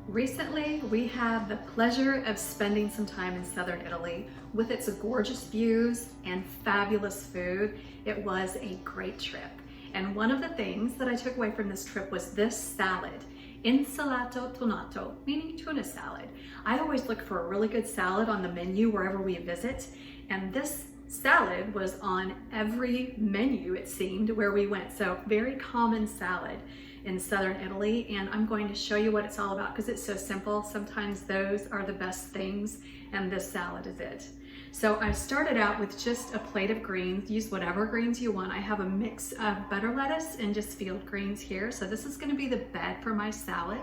Recently, we had the pleasure of spending some time in southern Italy. With its gorgeous views and fabulous food, it was a great trip. And one of the things that I took away from this trip was this salad, insalato tonato, meaning tuna salad. I always look for a really good salad on the menu wherever we visit, and this salad was on every menu, it seemed, where we went. So very common salad in southern Italy, and I'm going to show you what it's all about because it's so simple. Sometimes those are the best things, and this salad is it. So I started out with just a plate of greens. Use whatever greens you want. I have a mix of butter lettuce and just field greens here. So this is going to be the bed for my salad,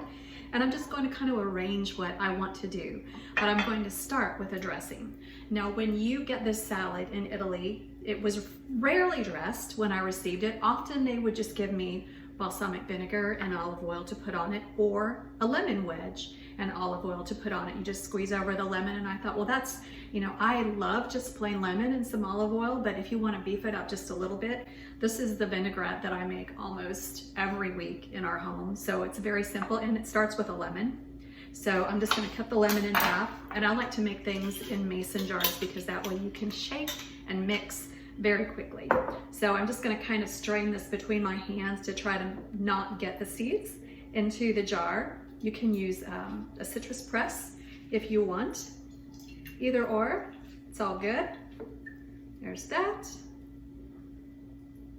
and I'm just going to kind of arrange what I want to do. But I'm going to start with a dressing. Now, when you get this salad in Italy, it was rarely dressed when I received it. Often they would just give me balsamic vinegar and olive oil to put on it, or a lemon wedge and olive oil to put on it. You just squeeze over the lemon, and I thought, well, that's, I love just plain lemon and some olive oil, but if you want to beef it up just a little bit, this is the vinaigrette that I make almost every week in our home. So it's very simple, and it starts with a lemon. So I'm just going to cut the lemon in half, and I like to make things in mason jars because that way you can shake and mix very quickly. So I'm just going to kind of strain this between my hands to try to not get the seeds into the jar. You can use a citrus press if you want, either or, it's all good. There's that.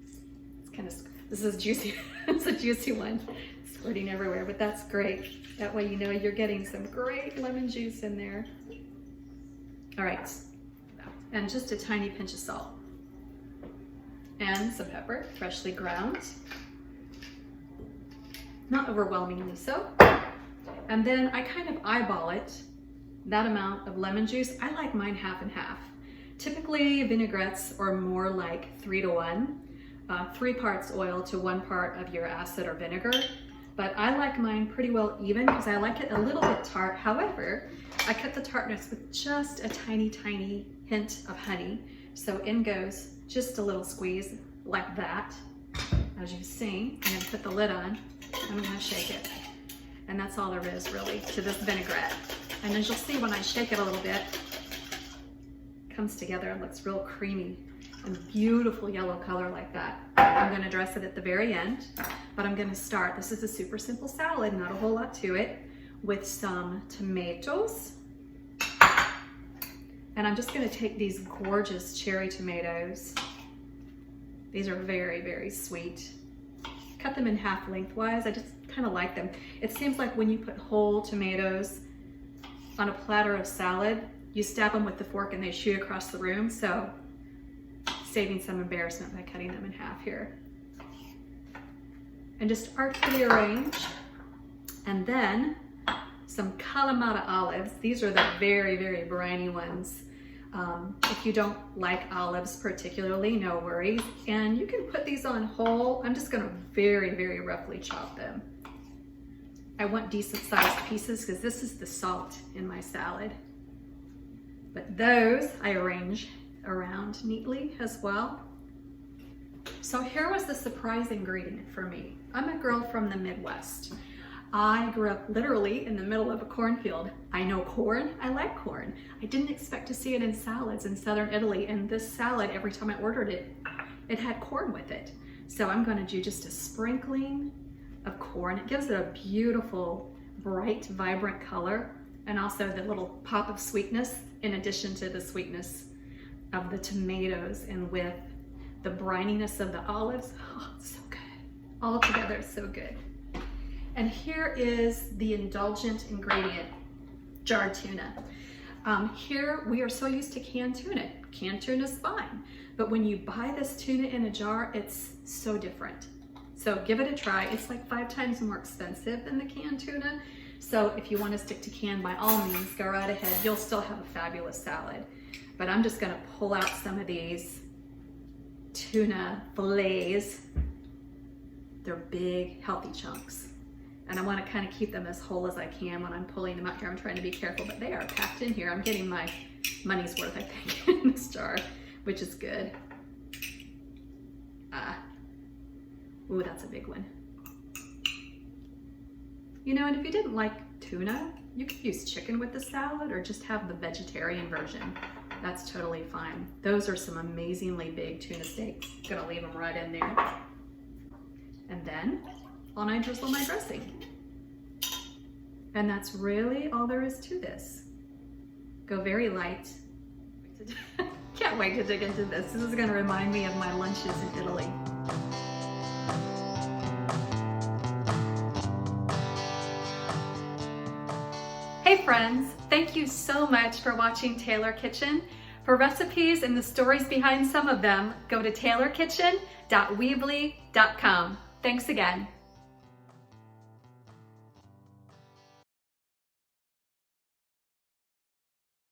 It's kind of, this is juicy. It's a juicy one, squirting everywhere, but that's great. That way you know you're getting some great lemon juice in there. All right, and just a tiny pinch of salt. And some pepper, freshly ground. Not overwhelmingly so. And then I kind of eyeball it, that amount of lemon juice. I like mine half and half. Typically vinaigrettes are more like 3 to 1, 3 parts oil to 1 part of your acid or vinegar. But I like mine pretty well even because I like it a little bit tart. However, I cut the tartness with just a tiny, tiny hint of honey. So in goes just a little squeeze like that. As you've seen, I'm gonna put the lid on, I'm gonna shake it. And that's all there is really to this vinaigrette. And as you'll see when I shake it a little bit, it comes together and looks real creamy and beautiful yellow color like that. I'm gonna dress it at the very end, but I'm gonna start, this is a super simple salad, not a whole lot to it, with some tomatoes. And I'm just gonna take these gorgeous cherry tomatoes. These are very, very sweet. Cut them in half lengthwise. I just kind of like them. It seems like when you put whole tomatoes on a platter of salad, you stab them with the fork and they shoot across the room. So saving some embarrassment by cutting them in half here. And just artfully arrange. And then some Kalamata olives. These are the very, very briny ones. If you don't like olives particularly, no worries. And you can put these on whole. I'm just gonna very, very roughly chop them. I want decent sized pieces because this is the salt in my salad. But those I arrange around neatly as well. So here was the surprise ingredient for me. I'm a girl from the Midwest. I grew up literally in the middle of a cornfield. I know corn, I like corn. I didn't expect to see it in salads in southern Italy, and this salad, every time I ordered it, it had corn with it. So I'm gonna do just a sprinkling of corn. It gives it a beautiful, bright, vibrant color, and also the little pop of sweetness in addition to the sweetness of the tomatoes and with the brininess of the olives. Oh, it's so good. All together, so good. And here is the indulgent ingredient, jarred tuna. Here we are so used to canned tuna. Canned tuna is fine, but when you buy this tuna in a jar, it's so different. So give it a try. It's like 5 times more expensive than the canned tuna. So if you want to stick to canned, by all means, go right ahead. You'll still have a fabulous salad. But I'm just gonna pull out some of these tuna fillets. They're big, healthy chunks. And I want to kind of keep them as whole as I can when I'm pulling them out here. I'm trying to be careful, but they are packed in here. I'm getting my money's worth, I think, in this jar, which is good. Ooh, that's a big one. You know, and if you didn't like tuna, you could use chicken with the salad or just have the vegetarian version. That's totally fine. Those are some amazingly big tuna steaks. Gonna leave them right in there. And then I'll now drizzle my dressing. And that's really all there is to this. Go very light. Can't wait to dig into this. This is gonna remind me of my lunches in Italy. Hey friends, thank you so much for watching Taylor Kitchen. For recipes and the stories behind some of them, go to taylorkitchen.weebly.com. Thanks again.